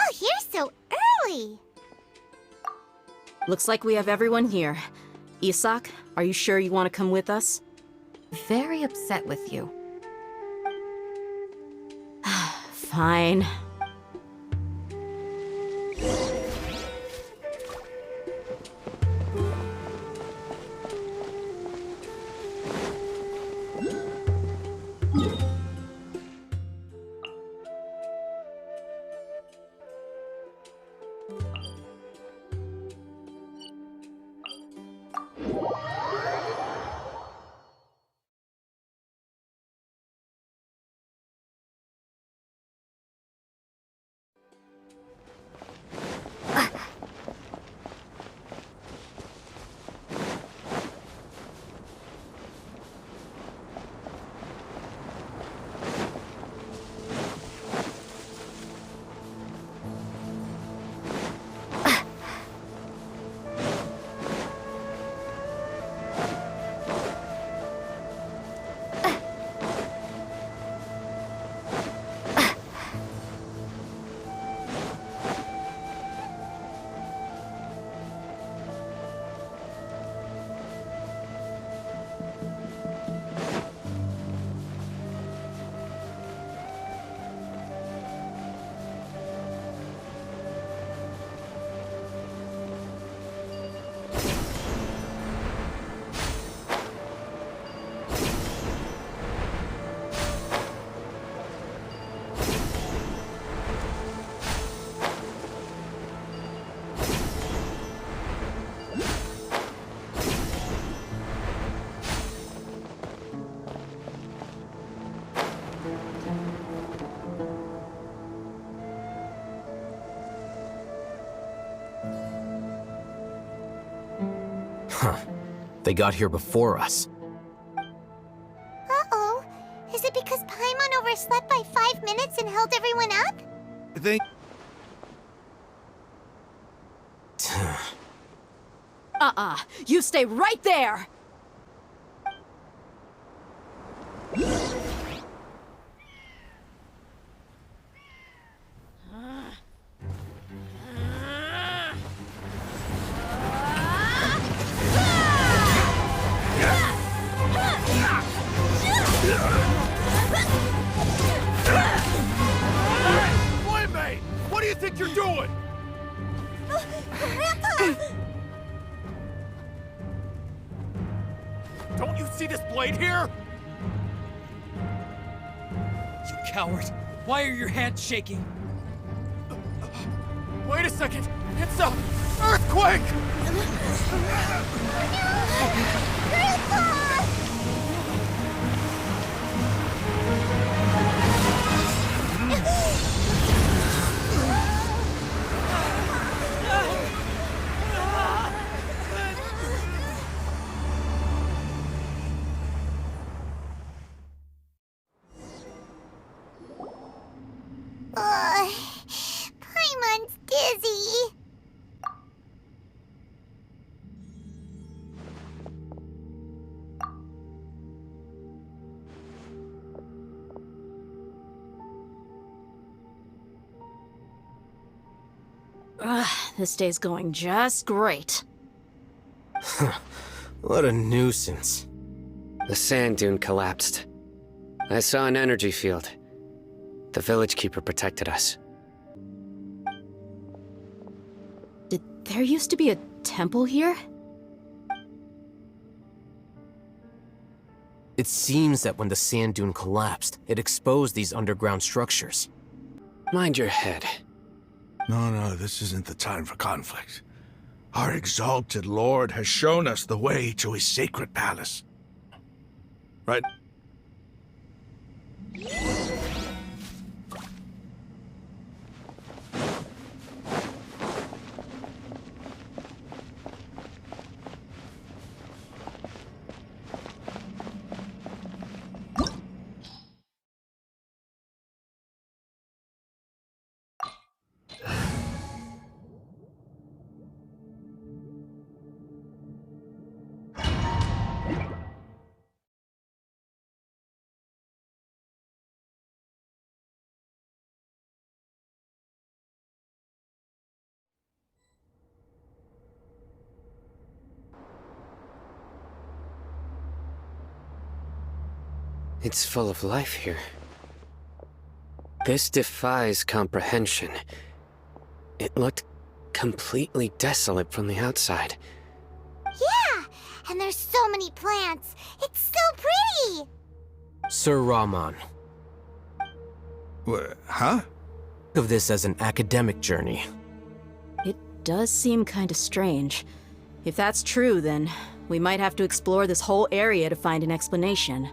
all here so early? Looks like we have everyone here. Isak, are you sure you want to come with us? Very upset with you. Fine. Huh. They got here before us. Uh-oh. Is it because Paimon overslept by 5 minutes and held everyone up? They... You stay right there! Playmate! What do you think you're doing? Grandpa! Don't you see this blade here? You coward! Why are your hands shaking? Wait a second! It's a earthquake! Grandpa! Paimon's dizzy. This day's going just great. What a nuisance. The sand dune collapsed. I saw an energy field. The village keeper protected us. Did there used to be a temple here? It seems that when the sand dune collapsed, it exposed these underground structures. Mind your head. No, this isn't the time for conflict. Our exalted lord has shown us the way to his sacred palace. Right? It's full of life here. This defies comprehension. It looked completely desolate from the outside. Yeah, and there's so many plants. It's so pretty. Sir Rahman, Huh? think of this as an academic journey. It does seem kinda strange. If that's true, then we might have to explore this whole area to find an explanation.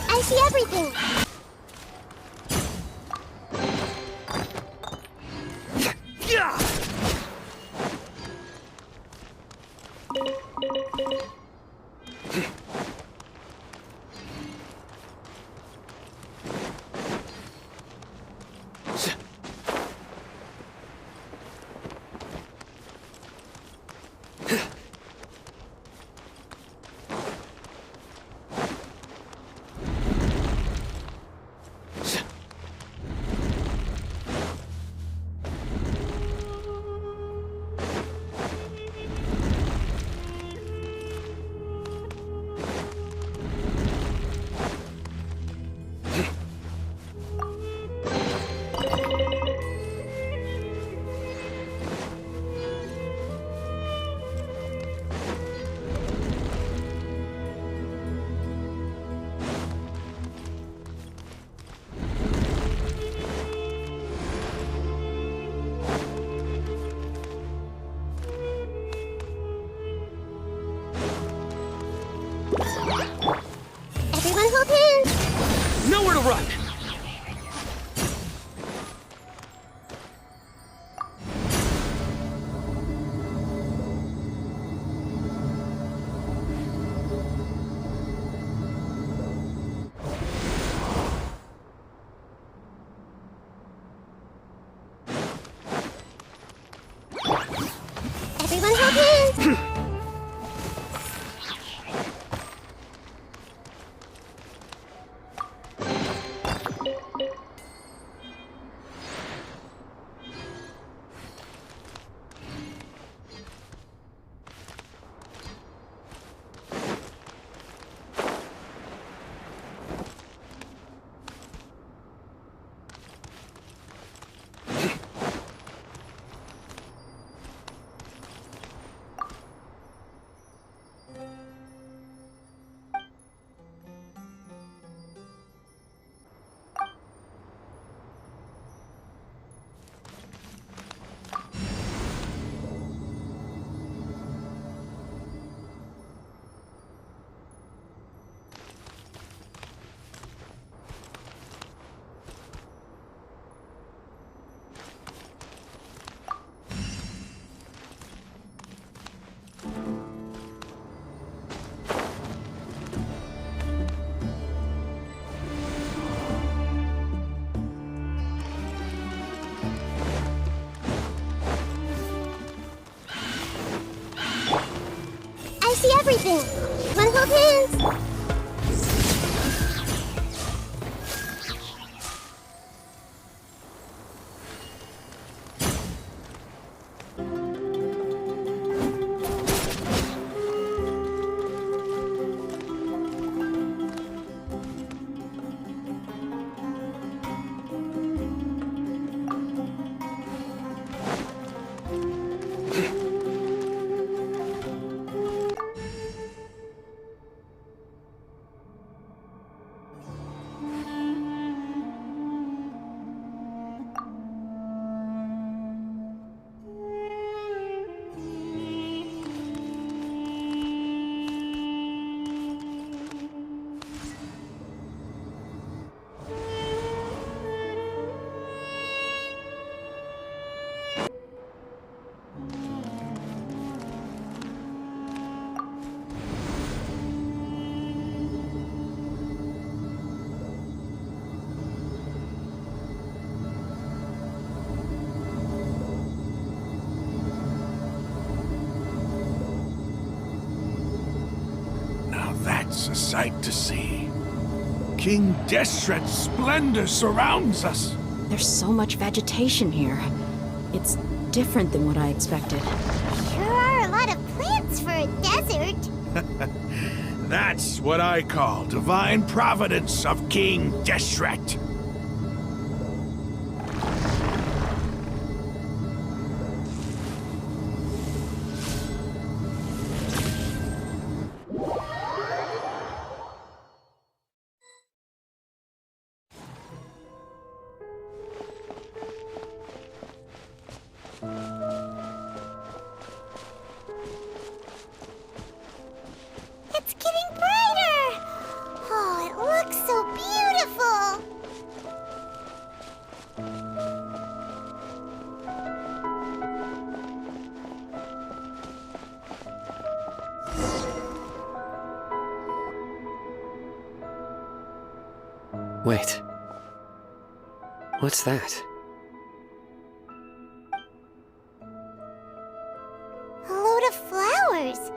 I see everything. Everyone hold hands. Nowhere to run! Everyone hold hands. everything. Come on, hold hands. That's a sight to see. King Desret's splendor surrounds us. There's so much vegetation here. It's different than what I expected. Sure are a lot of plants for a desert. That's what I call divine providence of King Desret. It's getting brighter! Oh, it looks so beautiful! Wait. What's that? A load of flowers.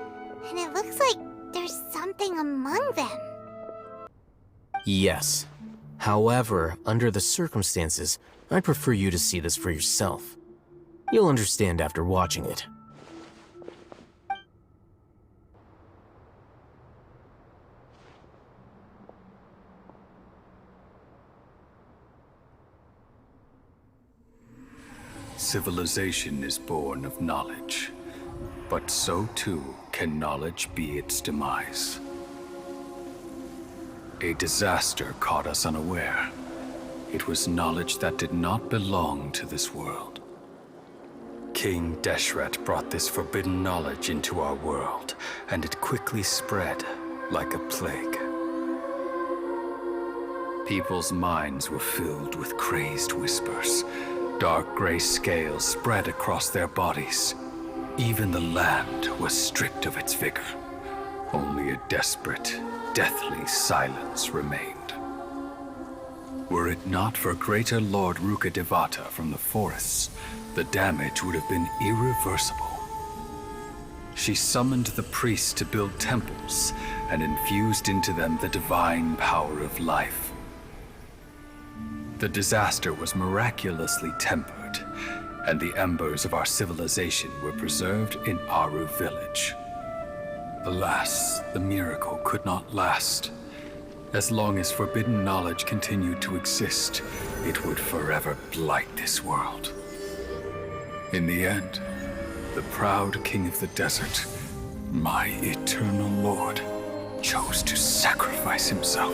And it looks like there's something among them. Yes. However, under the circumstances, I'd prefer you to see this for yourself. You'll understand after watching it. Civilization is born of knowledge, but so too can knowledge be its demise. A disaster caught us unaware. It was knowledge that did not belong to this world. King Desret brought this forbidden knowledge into our world, and it quickly spread like a plague. People's minds were filled with crazed whispers. Dark gray scales spread across their bodies. Even the land was stripped of its vigor. Only a desperate, deathly silence remained. Were it not for greater Lord Rukkhadevata from the forests, the damage would have been irreversible. She summoned the priests to build temples and infused into them the divine power of life. The disaster was miraculously tempered, and the embers of our civilization were preserved in Aru village. Alas, the miracle could not last. As long as forbidden knowledge continued to exist, it would forever blight this world. In the end, the proud king of the desert, my eternal lord, chose to sacrifice himself.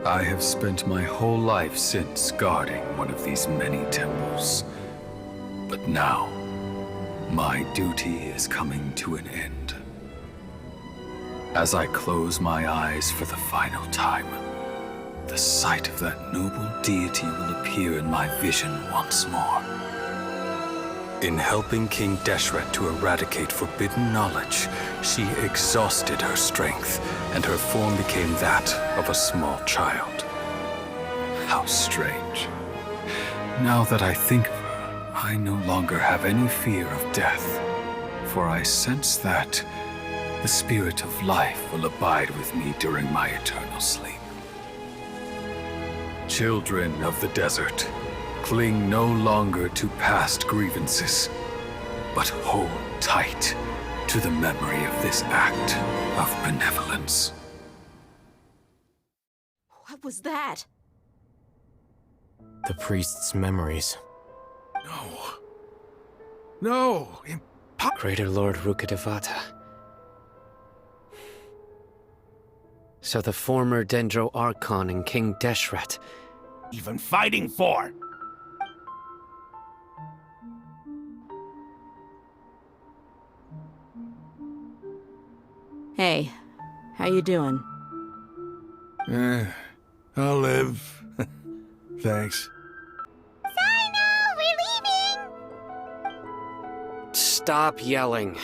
I have spent my whole life since guarding one of these many temples. But now, my duty is coming to an end. As I close my eyes for the final time, the sight of that noble deity will appear in my vision once more. In helping King Desret to eradicate forbidden knowledge, she exhausted her strength, and her form became that of a small child. How strange. Now that I think of her, I no longer have any fear of death, for I sense that the spirit of life will abide with me during my eternal sleep. Children of the desert, cling no longer to past grievances, but hold tight to the memory of this act of benevolence. What was that? The priest's memories. No. No! Greater Lord Rukkhadevata. So the former Dendro Archon and King Deshret. Even fighting for! Hey, how you doing? I'll live. Thanks. Sino, we're leaving! Stop yelling.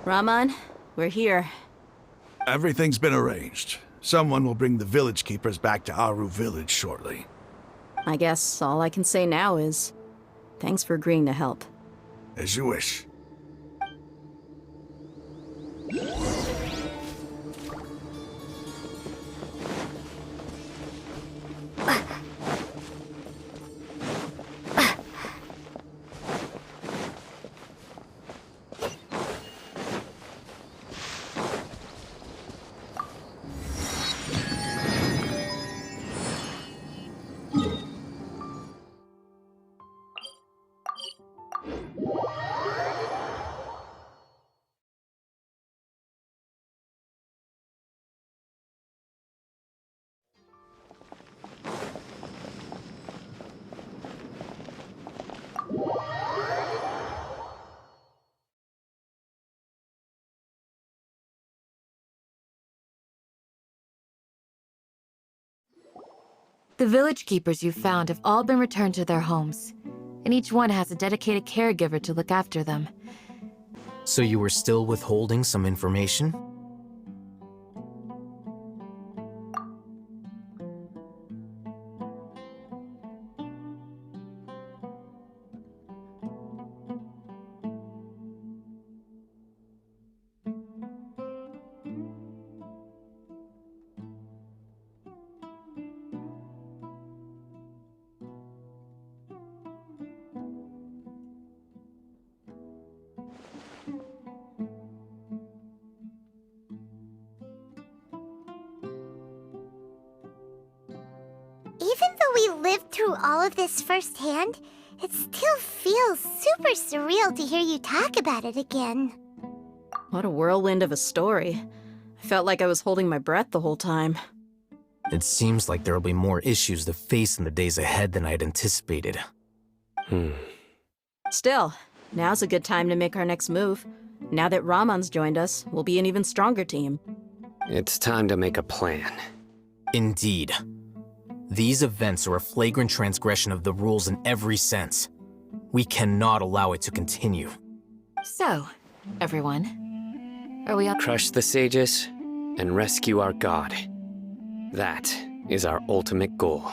Raman, we're here. Everything's been arranged. Someone will bring the village keepers back to Aru village shortly. I guess all I can say now is thanks for agreeing to help. As you wish. The village keepers you found have all been returned to their homes, and each one has a dedicated caregiver to look after them. So you were still withholding some information? Even though we lived through all of this firsthand, it still feels super surreal to hear you talk about it again. What a whirlwind of a story. I felt like I was holding my breath the whole time. It seems like there'll be more issues to face in the days ahead than I'd anticipated. Still, now's a good time to make our next move. Now that Raman's joined us, we'll be an even stronger team. It's time to make a plan. Indeed. These events are a flagrant transgression of the rules in every sense. We cannot allow it to continue. So, everyone, are we on? Crush the sages and rescue our god. That is our ultimate goal.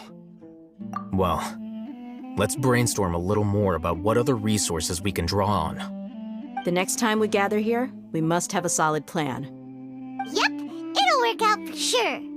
Well, let's brainstorm a little more about what other resources we can draw on. The next time we gather here, we must have a solid plan. Yep, it'll work out for sure.